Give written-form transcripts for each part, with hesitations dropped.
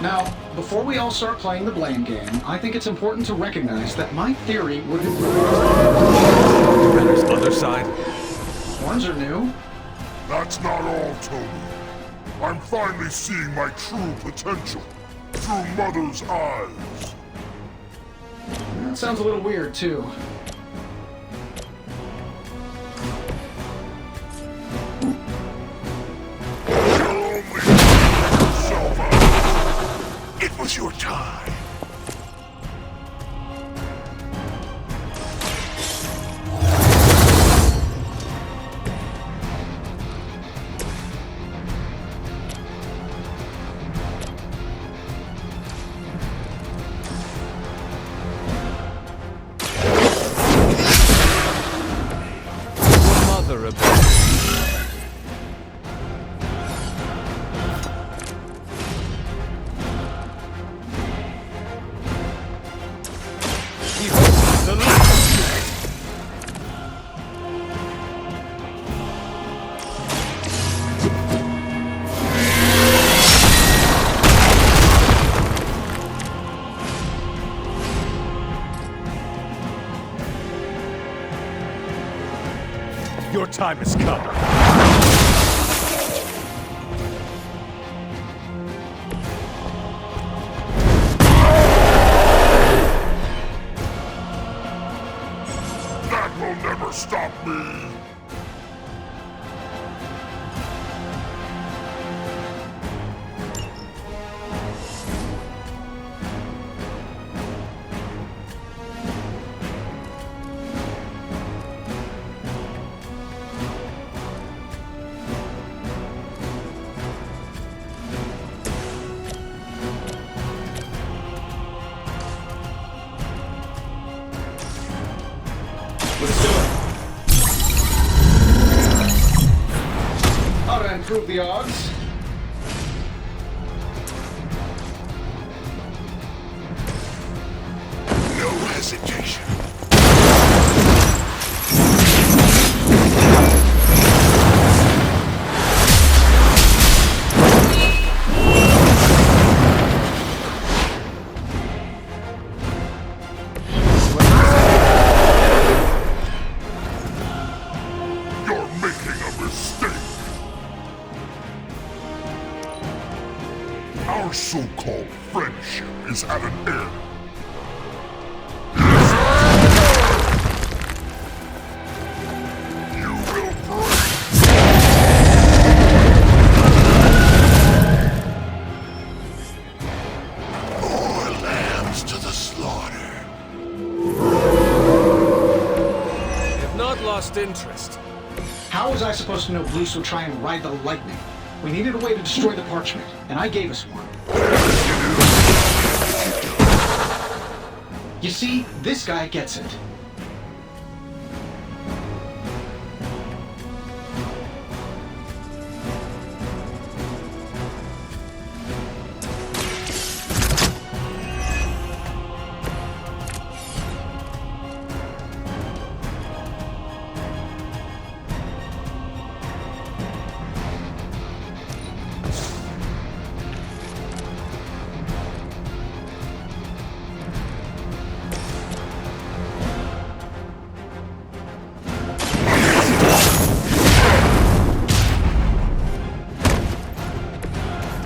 Now, before we all start playing the blame game, I think it's important to recognize that my theory would have... Renner's other side? Horns are new. That's not all, Tony. I'm finally seeing my true potential through Mother's eyes. That sounds a little weird, too. You're only putting yourself out. It was your time. Your time has come. That will never stop me. Let's do it. How to improve the odds? No hesitation. You're making a mistake. Our so-called friendship is at an end. You will break. More lambs to the slaughter. You've not lost interest. How was I supposed to know Bruce would try and ride the lightning? We needed a way to destroy the parchment, and I gave us one. You see, this guy gets it.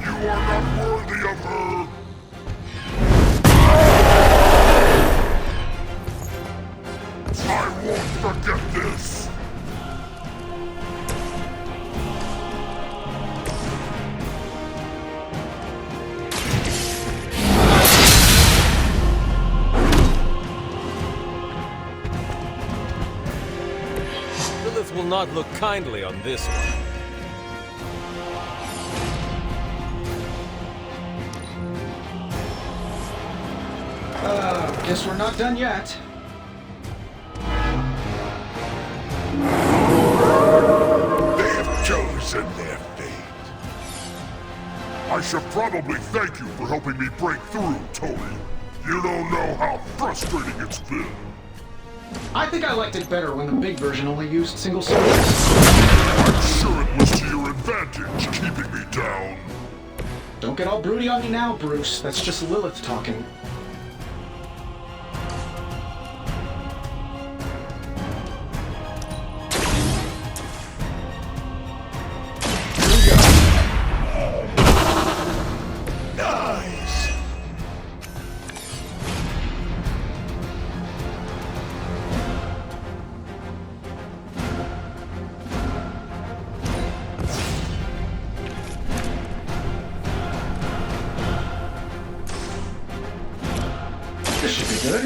You are not worthy of her. I won't forget this. Lilith will not look kindly on this one. Guess we're not done yet. They have chosen their fate. I should probably thank you for helping me break through, Tony. You don't know how frustrating it's been. I think I liked it better when the big version only used single swords. I'm sure it was to your advantage keeping me down. Don't get all broody on me now, Bruce. That's just Lilith talking. This should be good.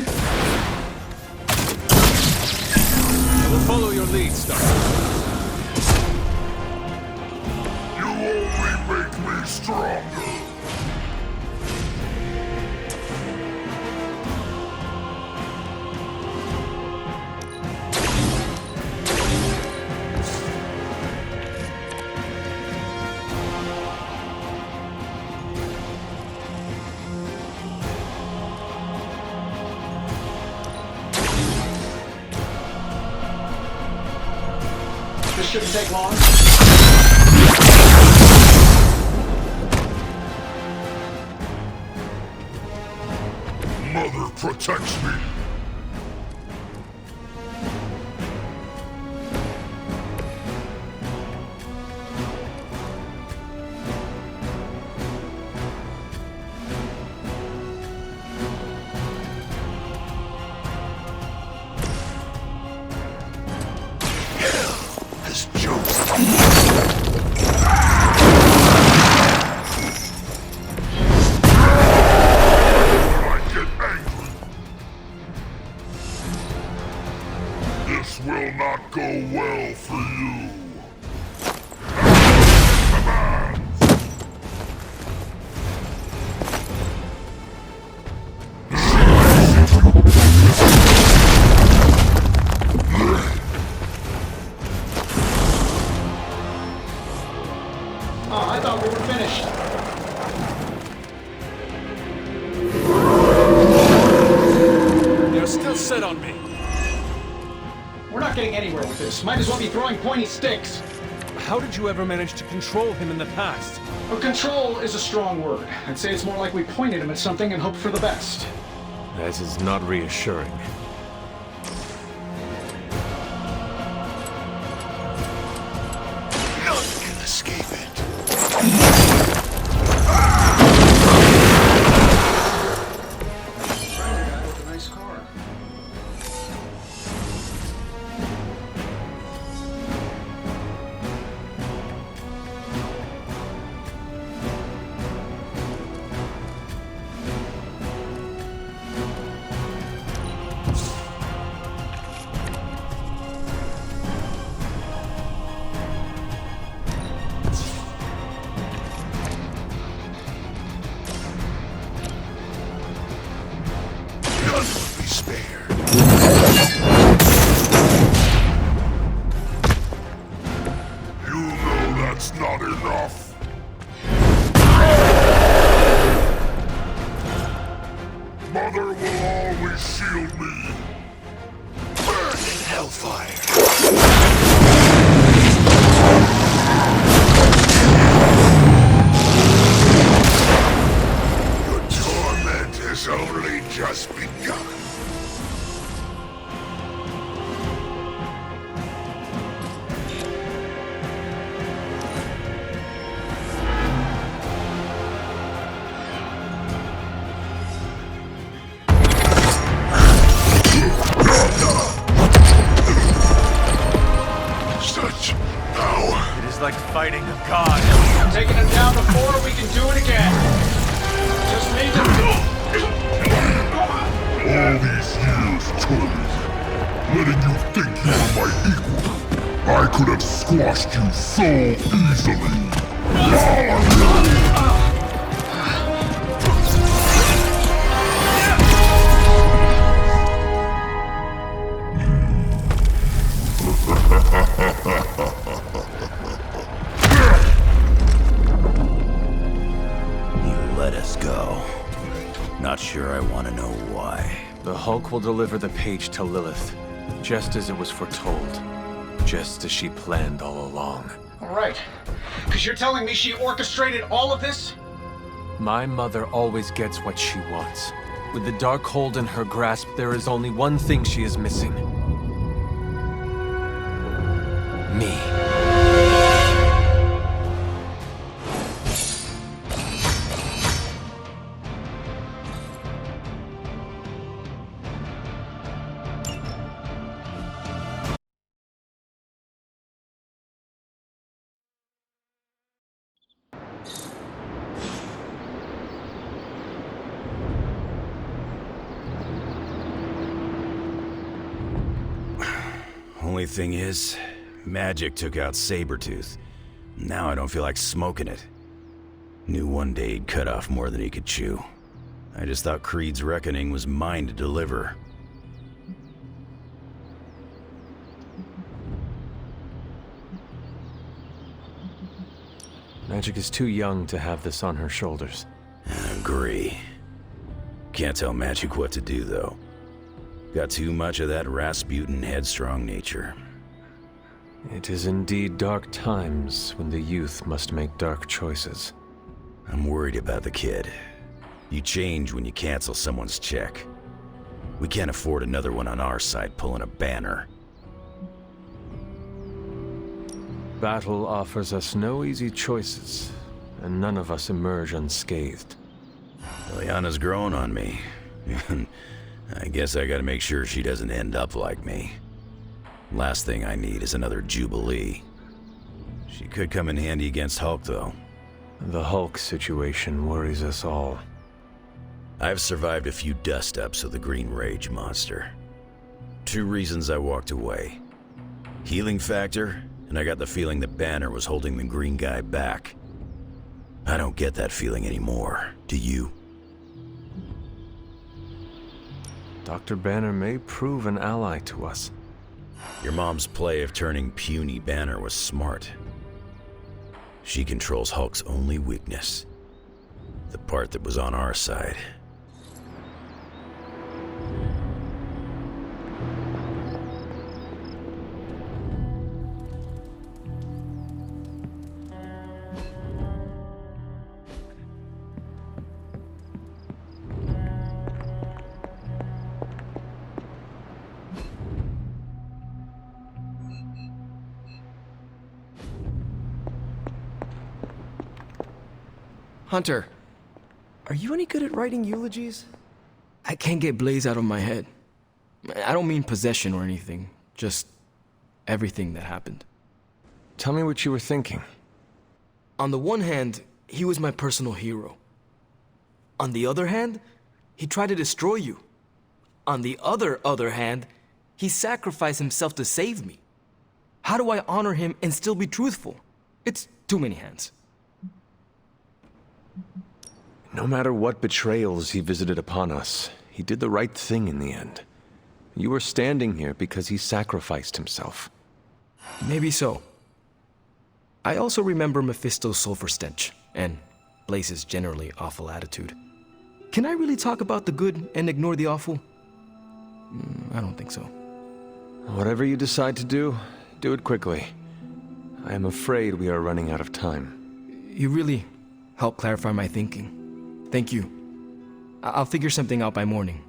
We'll follow your lead, Star. You only make me stronger. This shouldn't take long. Mother protects me. This joke's This will not go well for you. Oh, I thought we were finished. They're still set on me. We're not getting anywhere with this. Might as well be throwing pointy sticks. How did you ever manage to control him in the past? Well, control is a strong word. I'd say it's more like we pointed him at something and hoped for the best. That is not reassuring. None can escape it. Friendly guy with a nice car. None will be spared. You know that's not enough. Mother will always shield me. Burn in hellfire. Your torment has only just begun. Such power. It is like fighting a god. Taking him down before, we can do it again. Just need to... All these years, Tony, letting you think you were my equal, I could have squashed you so easily. You let us go. Not sure I want to know why. The Hulk will deliver the page to Lilith, just as it was foretold. Just as she planned all along. All right. Because you're telling me she orchestrated all of this? My mother always gets what she wants. With the Darkhold in her grasp, there is only one thing she is missing. Me. Only thing is, Magik took out Sabretooth. Now I don't feel like smoking it. Knew one day he'd cut off more than he could chew. I just thought Creed's reckoning was mine to deliver. Magik is too young to have this on her shoulders. I agree. Can't tell Magik what to do, though. Got too much of that Rasputin headstrong nature. It is indeed dark times when the youth must make dark choices. I'm worried about the kid. You change when you cancel someone's check. We can't afford another one on our side pulling a banner. Battle offers us no easy choices, and none of us emerge unscathed. Liliana's growing on me. I guess I gotta make sure she doesn't end up like me. Last thing I need is another Jubilee. She could come in handy against Hulk, though. The Hulk situation worries us all. I've survived a few dust-ups with the Green Rage monster. 2 reasons I walked away. Healing factor, and I got the feeling that Banner was holding the green guy back. I don't get that feeling anymore, do you? Dr. Banner may prove an ally to us. Your mom's play of turning puny Banner was smart. She controls Hulk's only weakness. The part that was on our side. Hunter, are you any good at writing eulogies? I can't get Blaze out of my head. I don't mean possession or anything, just everything that happened. Tell me what you were thinking. On the one hand, he was my personal hero. On the other hand, he tried to destroy you. On the other hand, he sacrificed himself to save me. How do I honor him and still be truthful? It's too many hands. No matter what betrayals he visited upon us, he did the right thing in the end. You are standing here because he sacrificed himself. Maybe so. I also remember Mephisto's sulfur stench, and Blaze's generally awful attitude. Can I really talk about the good and ignore the awful? I don't think so. Whatever you decide to do it quickly. I am afraid we are running out of time. You really helped clarify my thinking. Thank you. I'll figure something out by morning.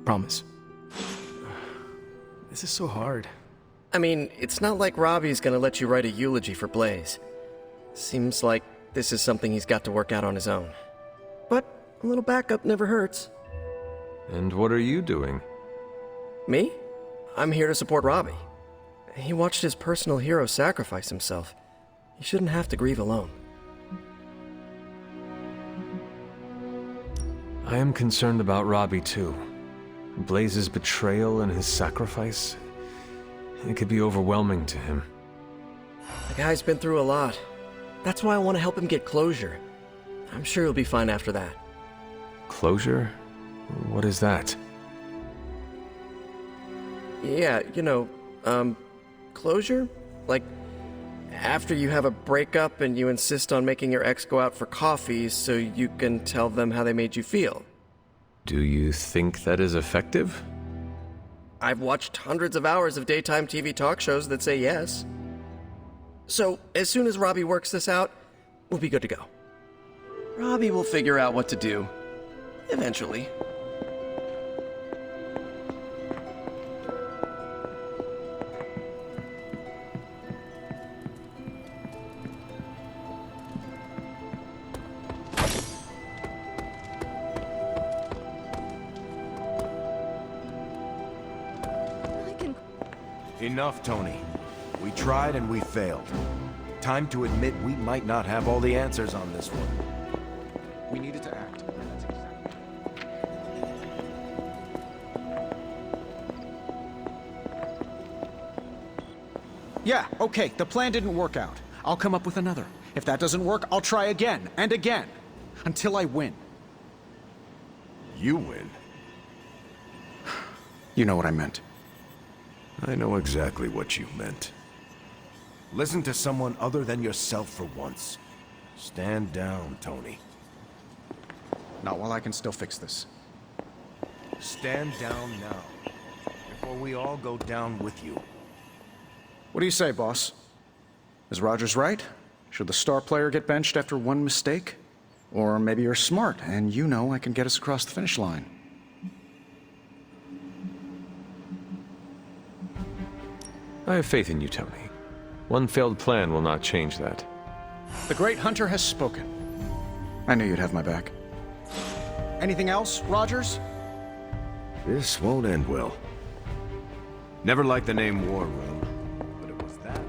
Promise. This is so hard. I mean, it's not like Robbie's gonna let you write a eulogy for Blaze. Seems like this is something he's got to work out on his own. But a little backup never hurts. And what are you doing? Me? I'm here to support Robbie. He watched his personal hero sacrifice himself. He shouldn't have to grieve alone. I am concerned about Robbie too. Blaze's betrayal and his sacrifice, it could be overwhelming to him. The guy's been through a lot. That's why I want to help him get closure. I'm sure he'll be fine after that. Closure? What is that? Yeah, closure? Like, after you have a breakup and you insist on making your ex go out for coffee so you can tell them how they made you feel. Do you think that is effective? I've watched hundreds of hours of daytime TV talk shows that say yes. So, as soon as Robbie works this out, we'll be good to go. Robbie will figure out what to do. Eventually. Enough, Tony. We tried and we failed. Time to admit we might not have all the answers on this one. We needed to act. Yeah, okay, the plan didn't work out. I'll come up with another. If that doesn't work, I'll try again and again. Until I win. You win. You know what I meant. I know exactly what you meant. Listen to someone other than yourself for once. Stand down, Tony. Not while I can still fix this. Stand down now, before we all go down with you. What do you say, boss? Is Rogers right? Should the star player get benched after one mistake? Or maybe you're smart, and you know I can get us across the finish line. I have faith in you, Tony. One failed plan will not change that. The great hunter has spoken. I knew you'd have my back. Anything else, Rogers? This won't end well. Never liked the name War Room, but it was that.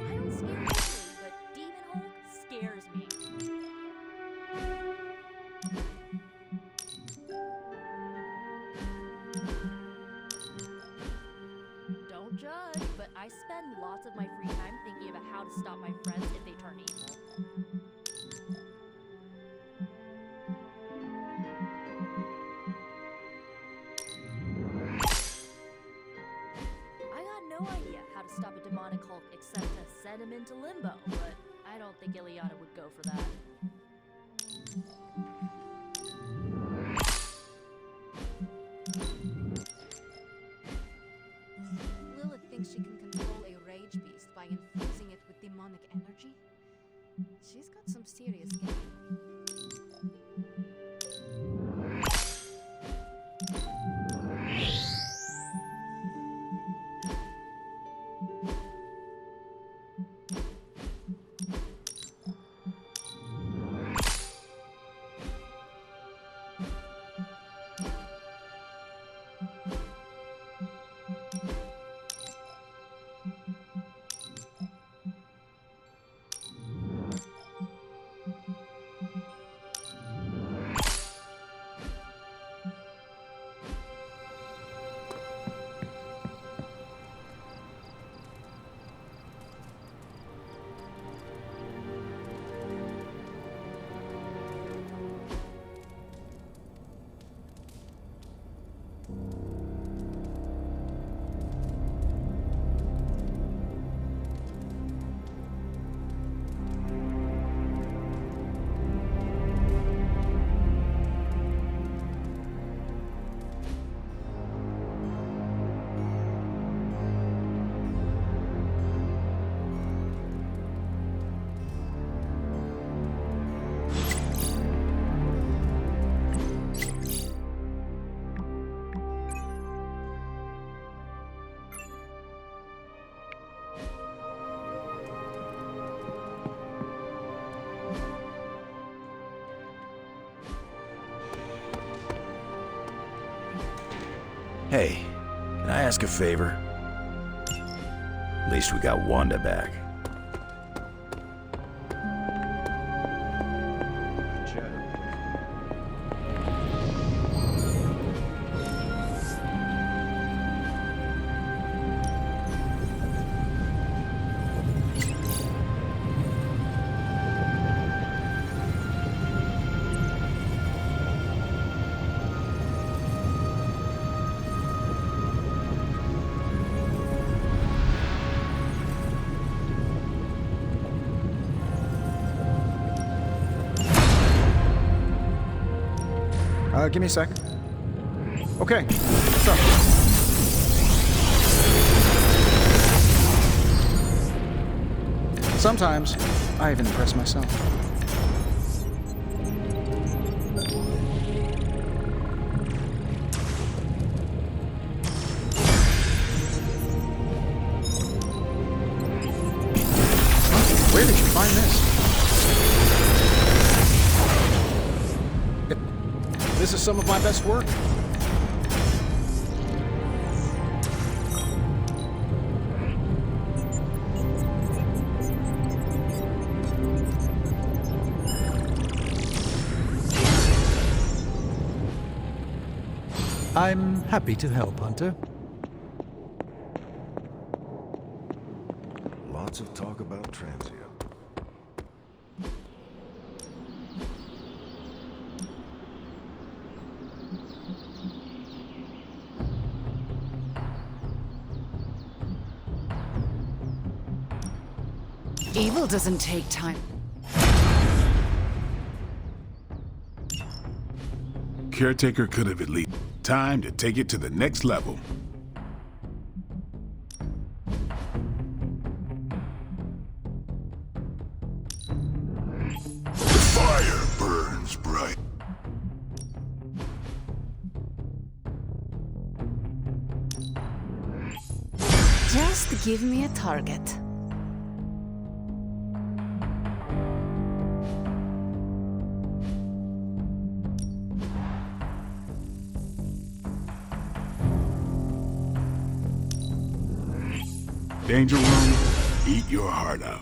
I don't scare easily, but Demon Hulk scares me. Don't judge, but I spend lots of my free time thinking about how to stop my friends if they turn evil. I got no idea how to stop a demonic Hulk except to send him into limbo, but I don't think Ileana would go for that. Lilith thinks she can control a rage beast by infusing it with demonic energy. She's got some serious game. Hey, can I ask a favor? At least we got Wanda back. give me a sec. Okay, what's up? Sometimes, I even impress myself. Where did you find this? This is some of my best work. I'm happy to help, Hunter. Lots of talk about Transio. Evil doesn't take time. Caretaker could have at least time to take it to the next level. The fire burns bright. Just give me a target. Danger room, eat your heart out.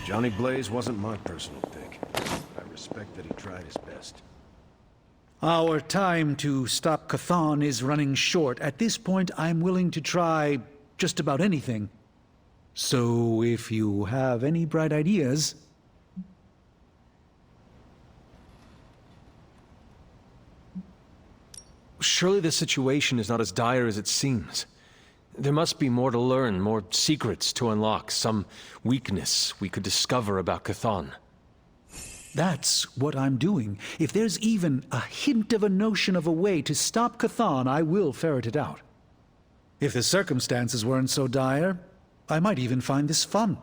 Johnny Blaze wasn't my personal pick. I respect that he tried his best. Our time to stop Chthon is running short. At this point, I'm willing to try just about anything. So if you have any bright ideas... Surely the situation is not as dire as it seems. There must be more to learn, more secrets to unlock, some weakness we could discover about Chthon. That's what I'm doing. If there's even a hint of a notion of a way to stop Chthon, I will ferret it out. If the circumstances weren't so dire, I might even find this fun.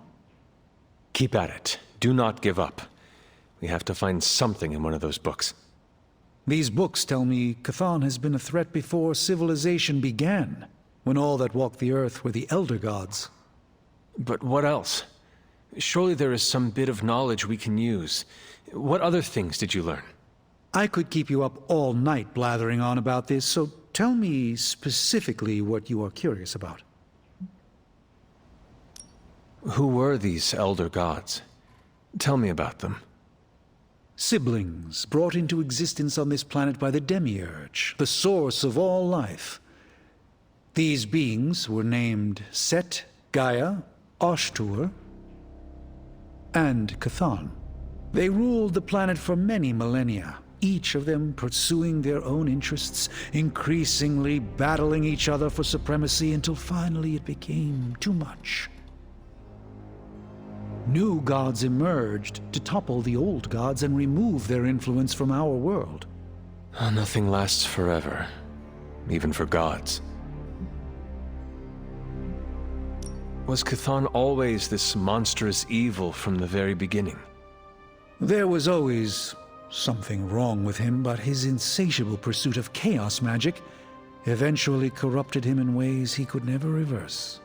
Keep at it. Do not give up. We have to find something in one of those books. These books tell me Chthon has been a threat before civilization began, when all that walked the earth were the Elder Gods. But what else? Surely there is some bit of knowledge we can use. What other things did you learn? I could keep you up all night blathering on about this, so tell me specifically what you are curious about. Who were these Elder Gods? Tell me about them. Siblings brought into existence on this planet by the Demiurge, the source of all life. These beings were named Set, Gaia, Ashtur, and Chthon. They ruled the planet for many millennia, each of them pursuing their own interests, increasingly battling each other for supremacy until finally it became too much. New gods emerged to topple the old gods and remove their influence from our world. Nothing lasts forever, even for gods. Was Chthon always this monstrous evil from the very beginning? There was always something wrong with him, but his insatiable pursuit of chaos magic eventually corrupted him in ways he could never reverse.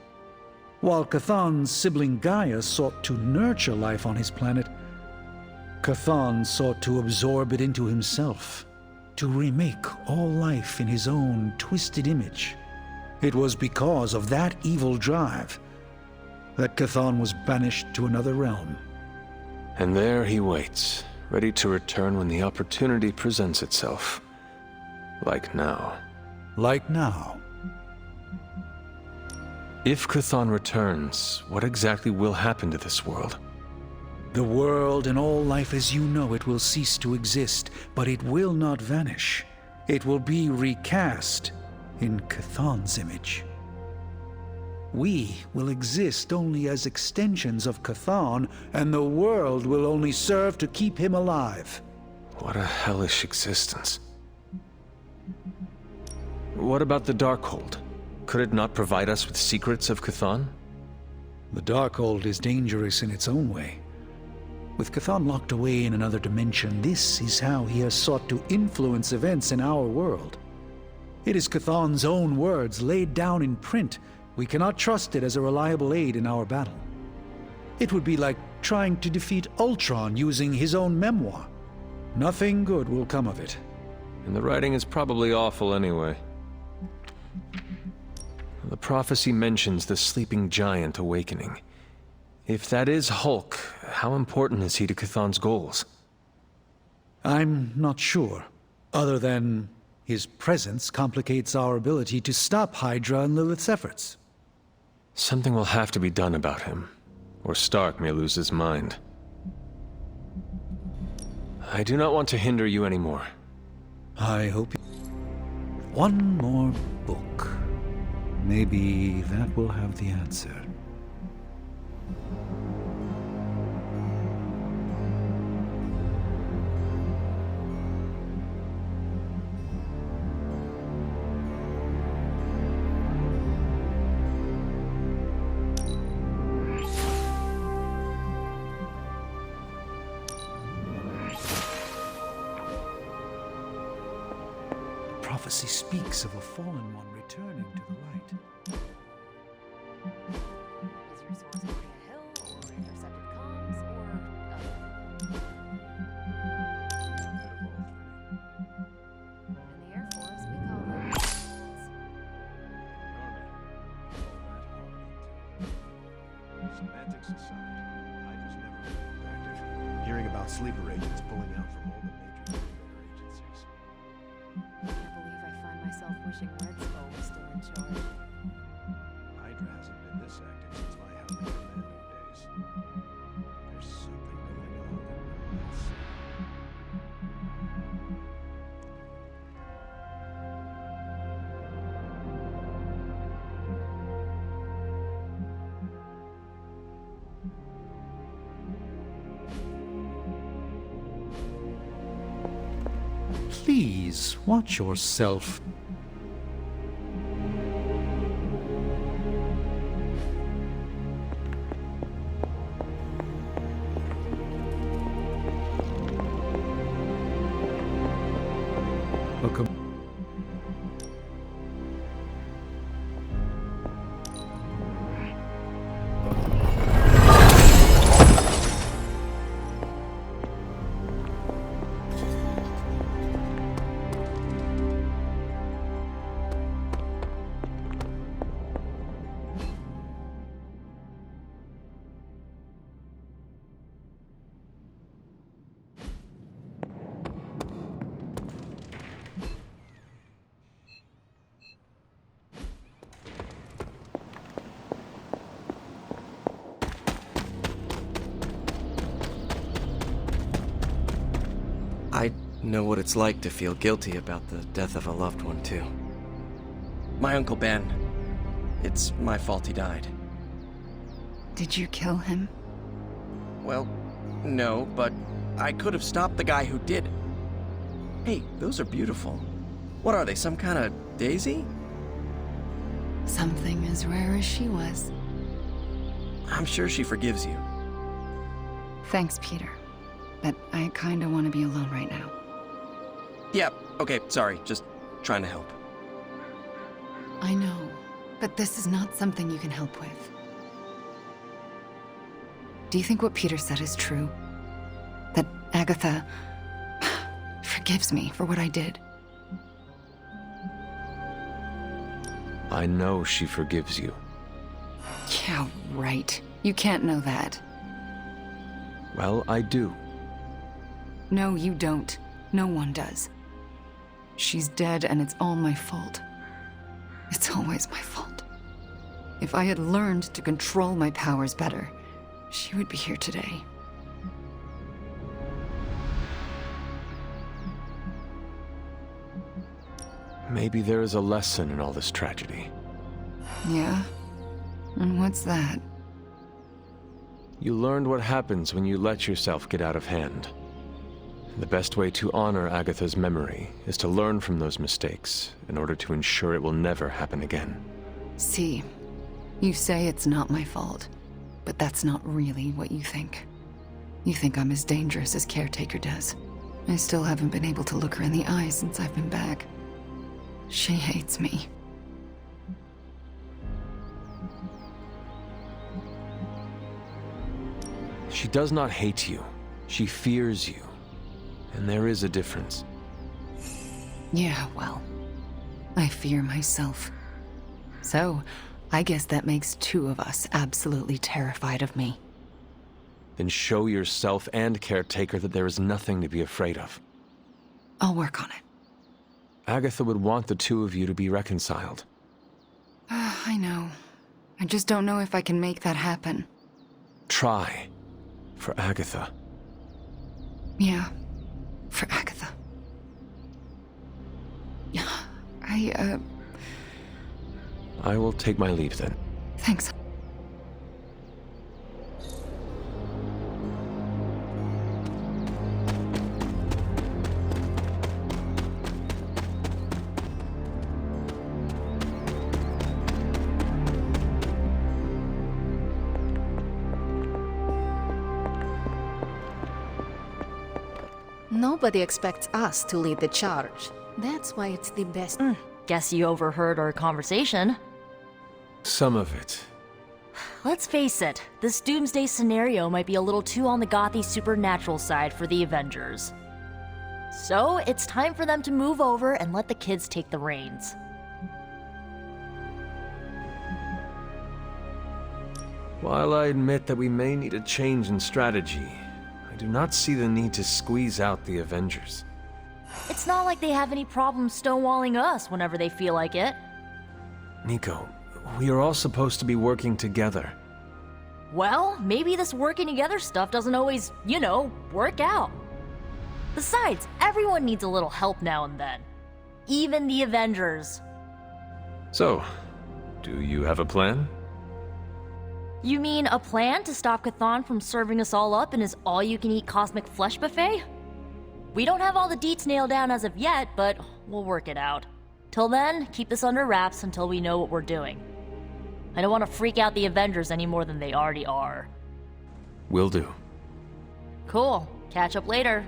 While Chthon's sibling Gaia sought to nurture life on his planet, Chthon sought to absorb it into himself, to remake all life in his own twisted image. It was because of that evil drive that Chthon was banished to another realm. And there he waits, ready to return when the opportunity presents itself. Like now. Like now. If Chthon returns, what exactly will happen to this world? The world and all life as you know it will cease to exist, but it will not vanish. It will be recast in Chthon's image. We will exist only as extensions of Chthon, and the world will only serve to keep him alive. What a hellish existence. What about the Darkhold? Could it not provide us with secrets of Chthon? The Darkhold is dangerous in its own way. With Chthon locked away in another dimension, this is how he has sought to influence events in our world. It is Chthon's own words laid down in print. We cannot trust it as a reliable aid in our battle. It would be like trying to defeat Ultron using his own memoir. Nothing good will come of it. And the writing is probably awful anyway. The prophecy mentions the sleeping giant awakening. If that is Hulk, how important is he to Chthon's goals? I'm not sure, other than his presence complicates our ability to stop Hydra and Lilith's efforts. Something will have to be done about him, or Stark may lose his mind. I do not want to hinder you anymore. I hope you... One more book. Maybe that will have the answer. Prophecy speaks of a fallen one returning to the light. His resource could be a hill, or intercepted comms, or in the Air Force, we call them Semantics aside, Hydra's never been active. Hearing about sleeper agents pulling out from all the major military agencies. I can't believe I find myself wishing Red Skull was still in charge. Hydra hasn't been this active since my Howling Commando days. There's something going on that we're not seeing. Please, watch yourself. Welcome. I know what it's like to feel guilty about the death of a loved one, too. My Uncle Ben. It's my fault he died. Did you kill him? Well, no, but I could have stopped the guy who did. Hey, those are beautiful. What are they, some kind of daisy? Something as rare as she was. I'm sure she forgives you. Thanks, Peter. But I kinda want to be alone right now. Yeah, okay, sorry, just trying to help. I know, but this is not something you can help with. Do you think what Peter said is true? That Agatha forgives me for what I did? I know she forgives you. Yeah, right. You can't know that. Well, I do. No, you don't. No one does. She's dead, and it's all my fault. It's always my fault. If I had learned to control my powers better, she would be here today. Maybe there is a lesson in all this tragedy. Yeah? And what's that? You learned what happens when you let yourself get out of hand. The best way to honor Agatha's memory is to learn from those mistakes in order to ensure it will never happen again. See, you say it's not my fault, but that's not really what you think. You think I'm as dangerous as Caretaker does. I still haven't been able to look her in the eye since I've been back. She hates me. She does not hate you. She fears you. And there is a difference. Yeah, well, I fear myself. So, I guess that makes two of us absolutely terrified of me. Then show yourself and Caretaker that there is nothing to be afraid of. I'll work on it. Agatha would want the two of you to be reconciled. I know. I just don't know if I can make that happen. Try. For Agatha. Yeah. For Agatha. I will take my leave then. Thanks. Nobody expects us to lead the charge. That's why it's the best. Guess you overheard our conversation. Some of it. Let's face it, this doomsday scenario might be a little too on the gothy supernatural side for the Avengers. So, it's time for them to move over and let the kids take the reins. While I admit that we may need a change in strategy, I do not see the need to squeeze out the Avengers. It's not like they have any problem stonewalling us whenever they feel like it. Nico, we are all supposed to be working together. Well, maybe this working together stuff doesn't always, work out. Besides, everyone needs a little help now and then. Even the Avengers. So, do you have a plan? You mean a plan to stop Chthon from serving us all up in his all-you-can-eat cosmic flesh buffet? We don't have all the deets nailed down as of yet, but we'll work it out. Till then, keep this under wraps until we know what we're doing. I don't want to freak out the Avengers any more than they already are. Will do. Cool. Catch up later.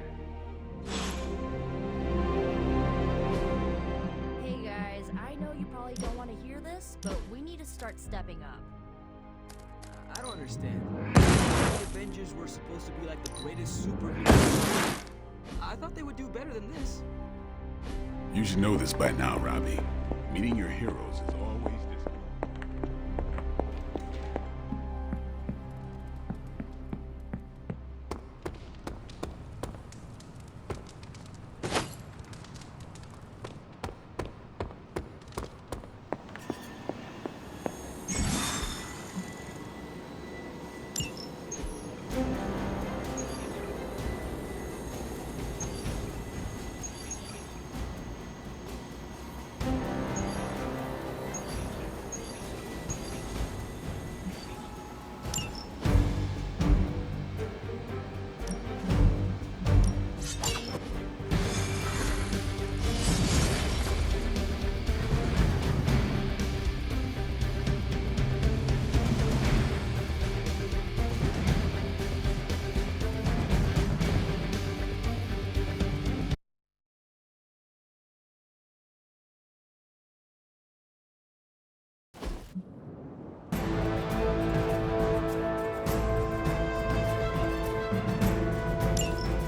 Hey guys, I know you probably don't want to hear this, but we need to start stepping up. I don't understand. The Avengers were supposed to be like the greatest superheroes. I thought they would do better than this. You should know this by now, Robbie. Meeting your heroes is always difficult.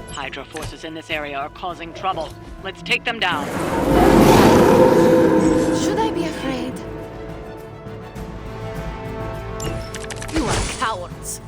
Hydra forces in this area are causing trouble. Let's take them down. Should I be afraid? You are cowards.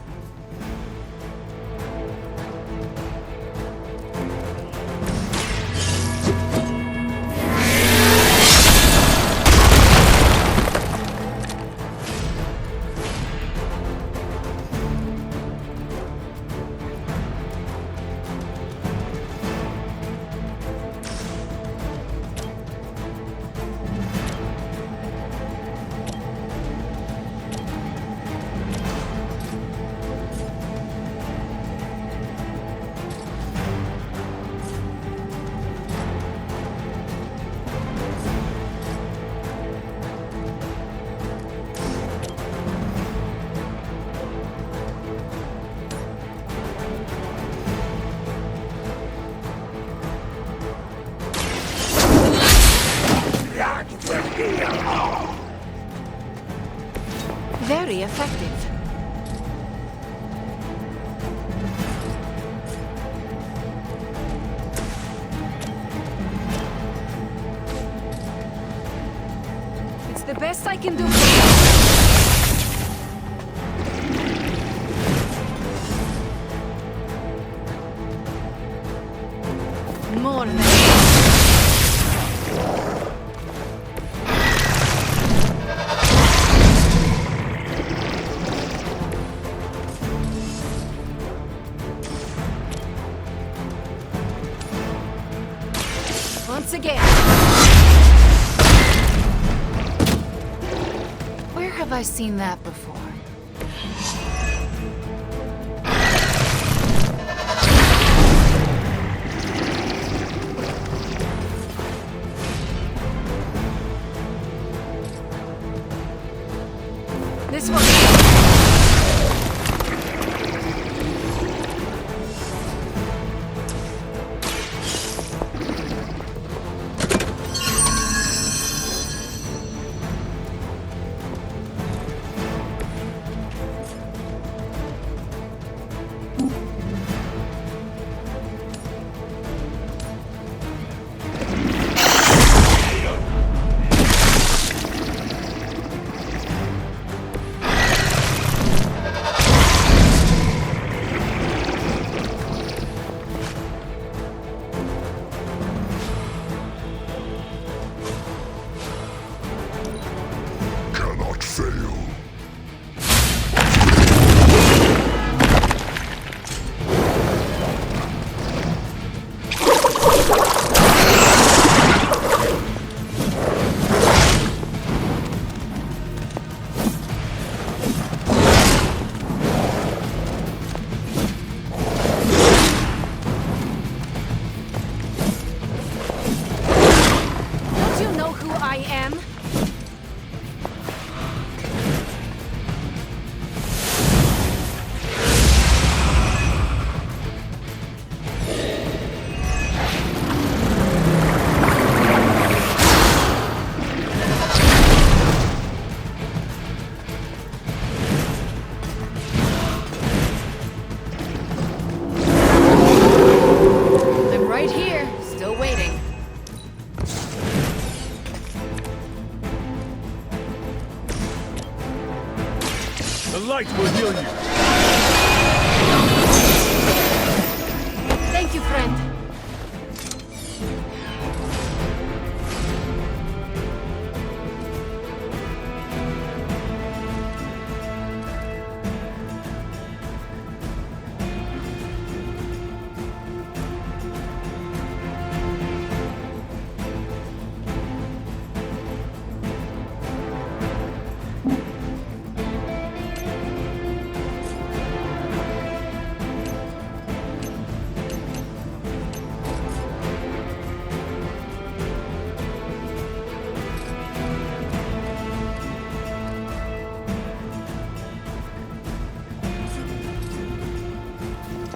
effective. It's the best I can do for you. More than once again. Where have I seen that before? This one. Cannot fail. Don't you know who I am? I'm right here, still waiting. The light will heal you. Thank you, friend.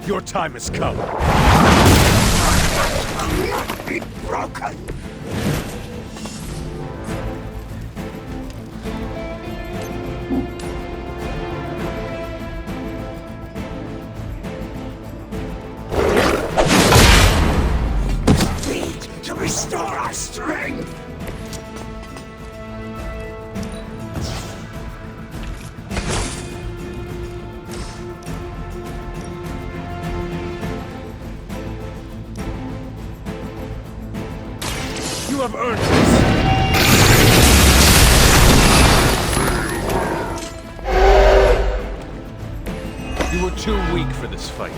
Your time has come. Be broken. Need to restore our strength. You have earned this. You were too weak for this fight.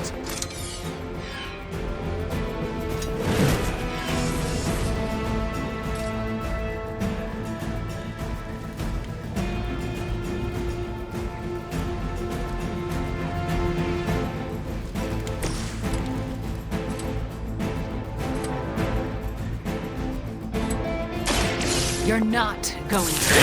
You're not going to.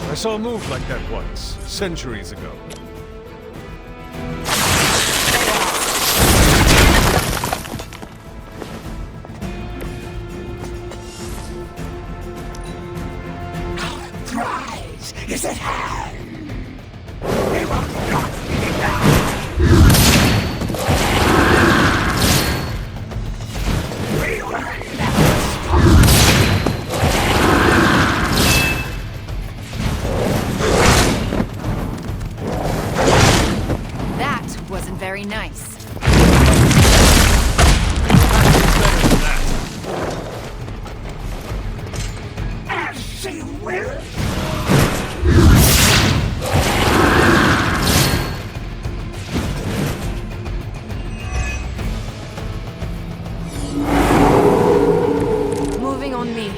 I saw a move like that once, centuries ago. is at hand. We will not deny. We will never stop. That wasn't very nice. As she will. Moving on me.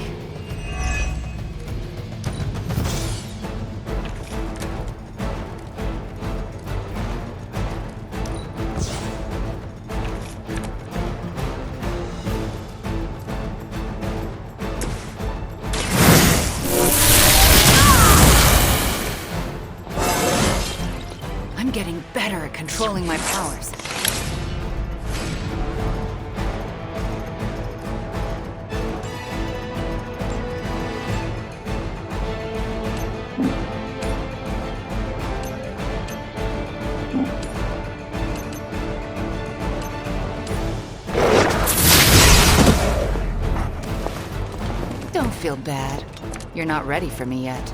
I'm getting better at controlling my powers. Don't feel bad. You're not ready for me yet.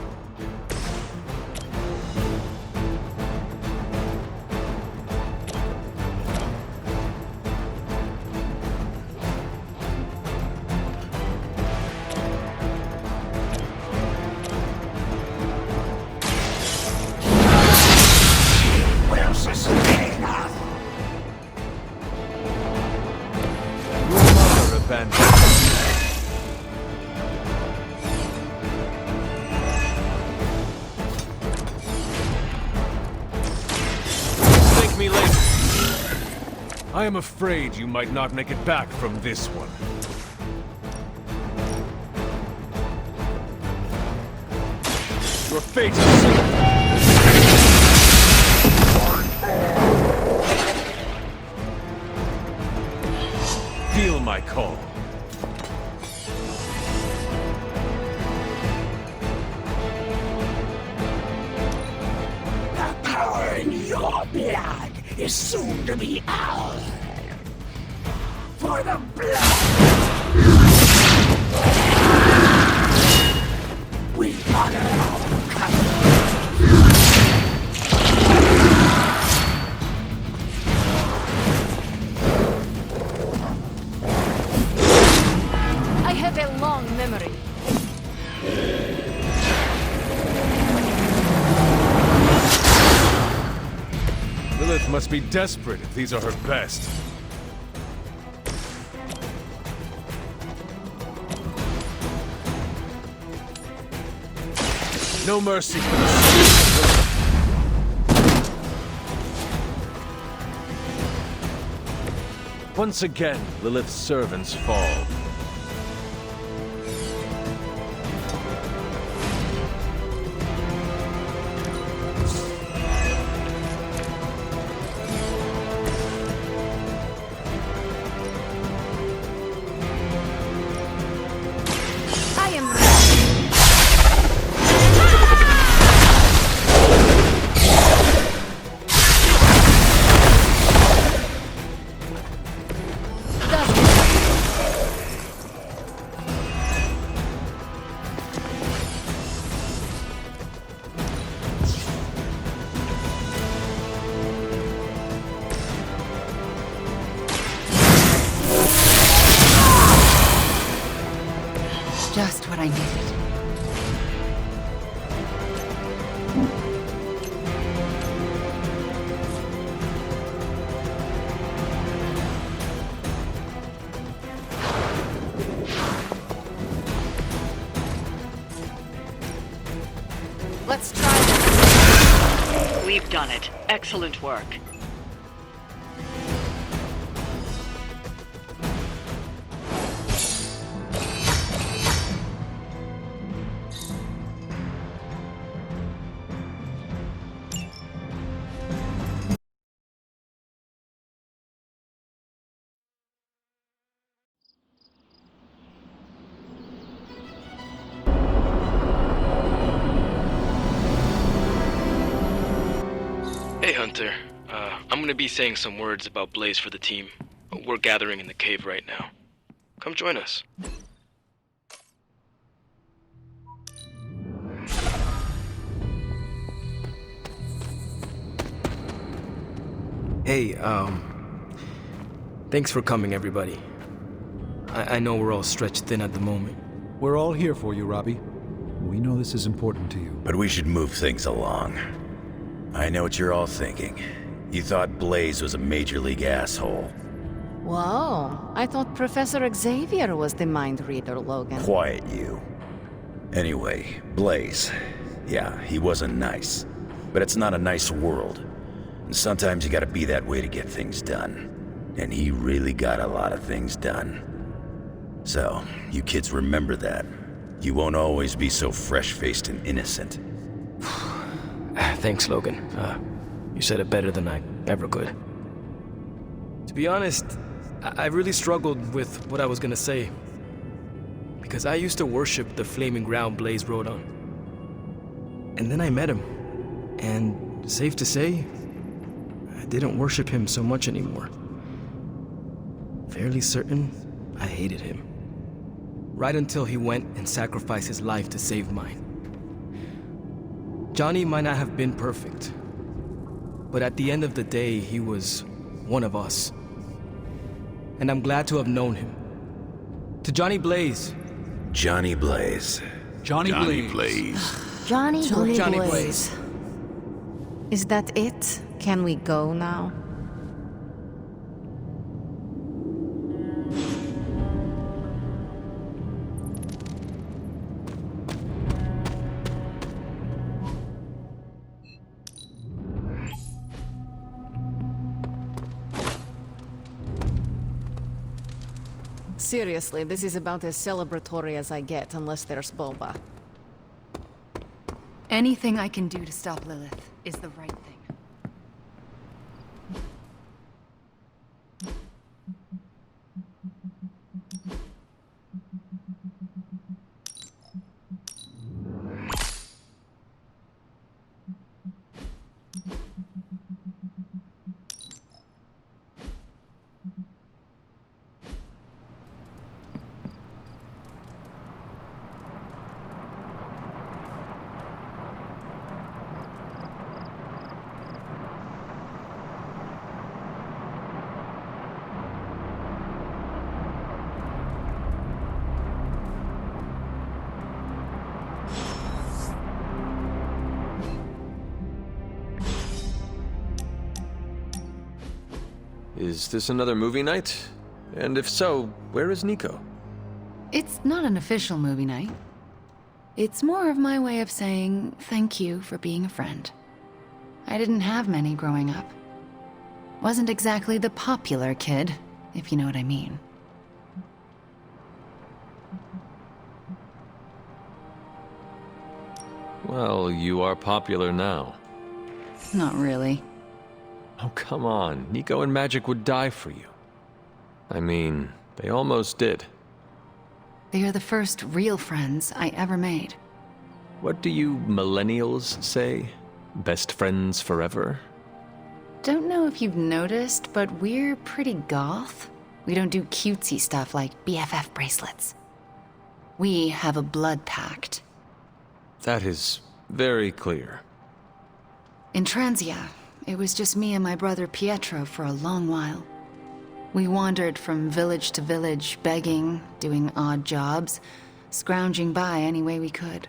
Will sustain us. Mother abandoned. Thank me later. I am afraid you might not make it back from this one. Your fate is sealed. Feel my call. The power in your blood is soon to be ours. For the blood. We honor our customers. I have a long memory. Lilith must be desperate if these are her best. No mercy for the soul. Once again, Lilith's servants fall. I am just what I needed. Let's try this. We've done it. Excellent work. Hey, Hunter. I'm gonna be saying some words about Blaze for the team. We're gathering in the cave right now. Come join us. Hey, thanks for coming, everybody. I know we're all stretched thin at the moment. We're all here for you, Robbie. We know this is important to you. But we should move things along. I know what you're all thinking. You thought Blaze was a major league asshole. Whoa, I thought Professor Xavier was the mind reader, Logan. Quiet, you. Anyway, Blaze. Yeah, he wasn't nice. But it's not a nice world. And sometimes you gotta be that way to get things done. And he really got a lot of things done. So, you kids remember that. You won't always be so fresh-faced and innocent. Thanks, Logan. You said it better than I ever could. To be honest, I really struggled with what I was gonna say. Because I used to worship the flaming ground Blaze rode on. And then I met him. And safe to say, I didn't worship him so much anymore. Fairly certain I hated him. Right until he went and sacrificed his life to save mine. Johnny might not have been perfect, but at the end of the day, he was one of us. And I'm glad to have known him. To Johnny Blaze. Johnny Blaze. Johnny Blaze. Johnny Blaze. Blaze. Is that it? Can we go now? Seriously, this is about as celebratory as I get, unless there's boba. Anything I can do to stop Lilith is the right thing. Is this another movie night? And if so, where is Nico? It's not an official movie night. It's more of my way of saying thank you for being a friend. I didn't have many growing up. Wasn't exactly the popular kid, if you know what I mean. Well, you are popular now. Not really. Oh, come on. Nico and Magik would die for you. I mean, they almost did. They are the first real friends I ever made. What do you millennials say? Best friends forever? Don't know if you've noticed, but we're pretty goth. We don't do cutesy stuff like BFF bracelets. We have a blood pact. That is very clear. In Transia, it was just me and my brother Pietro for a long while. We wandered from village to village, begging, doing odd jobs, scrounging by any way we could.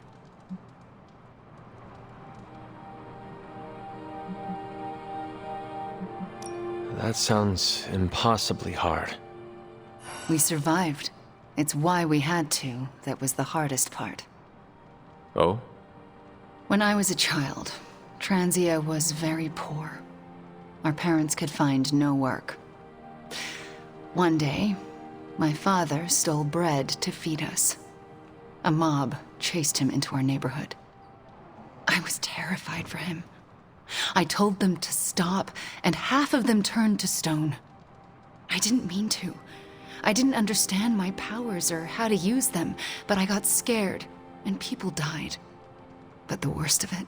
That sounds impossibly hard. We survived. It's why we had to. That was the hardest part. Oh? When I was a child, Transia was very poor. Our parents could find no work. One day, my father stole bread to feed us. A mob chased him into our neighborhood. I was terrified for him. I told them to stop, and half of them turned to stone. I didn't mean to. I didn't understand my powers or how to use them, but I got scared, and people died. But the worst of it,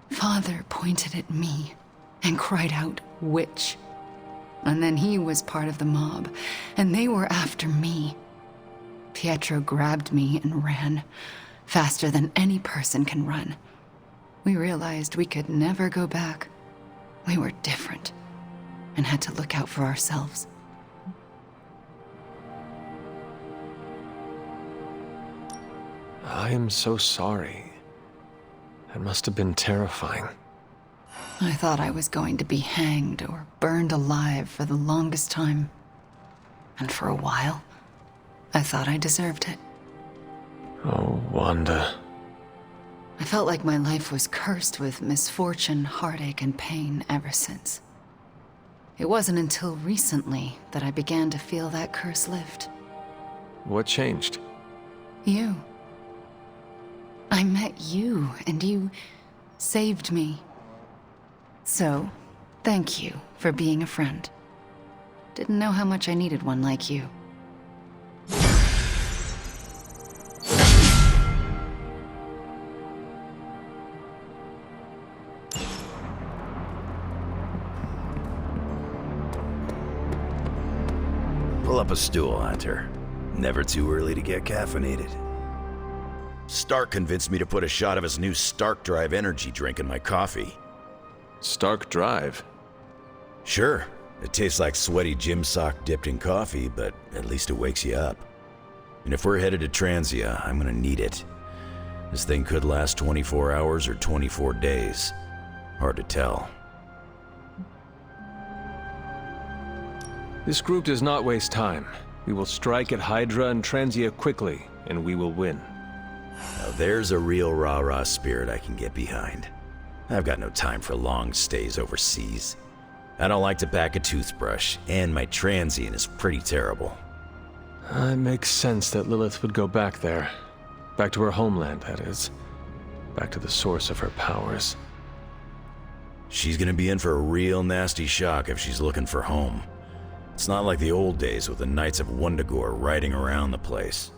Father pointed at me and cried out, "Witch." And then he was part of the mob, and they were after me. Pietro grabbed me and ran, faster than any person can run. We realized we could never go back. We were different, and had to look out for ourselves. I am so sorry. It must have been terrifying. I thought I was going to be hanged or burned alive for the longest time. And for a while, I thought I deserved it. Oh, Wanda. I felt like my life was cursed with misfortune, heartache, and pain ever since. It wasn't until recently that I began to feel that curse lift. What changed? You. I met you, and you saved me. So, thank you for being a friend. Didn't know how much I needed one like you. Pull up a stool, Hunter. Never too early to get caffeinated. Stark convinced me to put a shot of his new Stark Drive energy drink in my coffee. Stark Drive? Sure. It tastes like sweaty gym sock dipped in coffee, but at least it wakes you up. And if we're headed to Transia, I'm gonna need it. This thing could last 24 hours or 24 days. Hard to tell. This group does not waste time. We will strike at Hydra and Transia quickly, and we will win. Now there's a real rah-rah spirit I can get behind. I've got no time for long stays overseas. I don't like to pack a toothbrush, and my transient is pretty terrible. It makes sense that Lilith would go back there. Back to her homeland, that is. Back to the source of her powers. She's gonna be in for a real nasty shock if she's looking for home. It's not like the old days with the Knights of Wundagore riding around the place.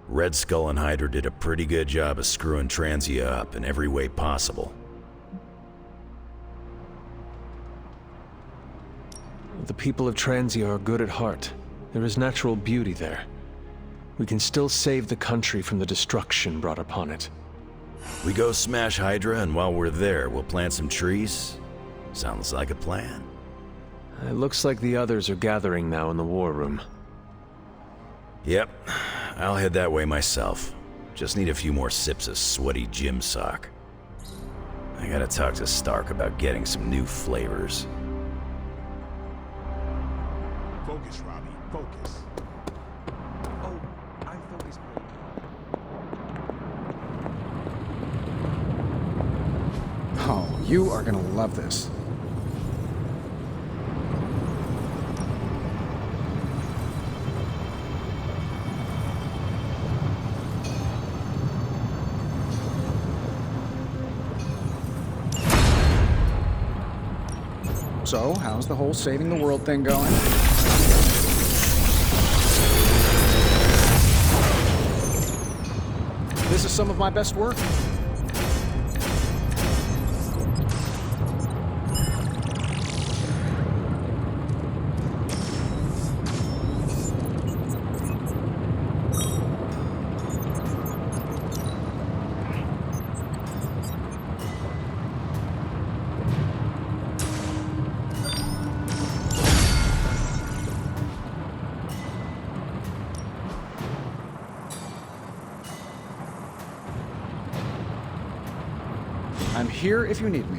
Red Skull and Hydra did a pretty good job of screwing Transia up in every way possible. The people of Transia are good at heart. There is natural beauty there. We can still save the country from the destruction brought upon it. We go smash Hydra, and while we're there, we'll plant some trees? Sounds like a plan. It looks like the others are gathering now in the war room. Yep, I'll head that way myself. Just need a few more sips of sweaty gym sock. I gotta talk to Stark about getting some new flavors. Focus, Robbie, focus. Oh, I'm focused. Oh, you are gonna love this. So, how's the whole saving the world thing going? This is some of my best work. I'm here if you need me.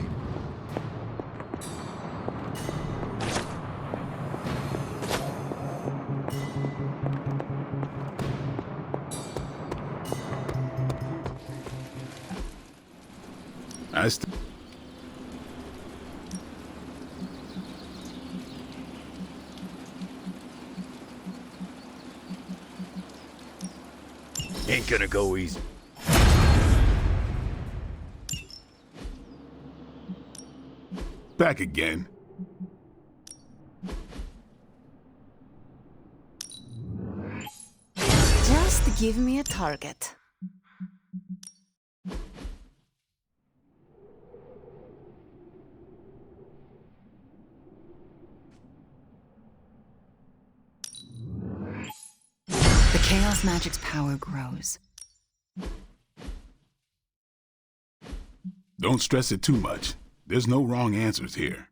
Ain't gonna go easy. Back again. Just give me a target. chaos magic's power grows. Don't stress it too much. There's no wrong answers here.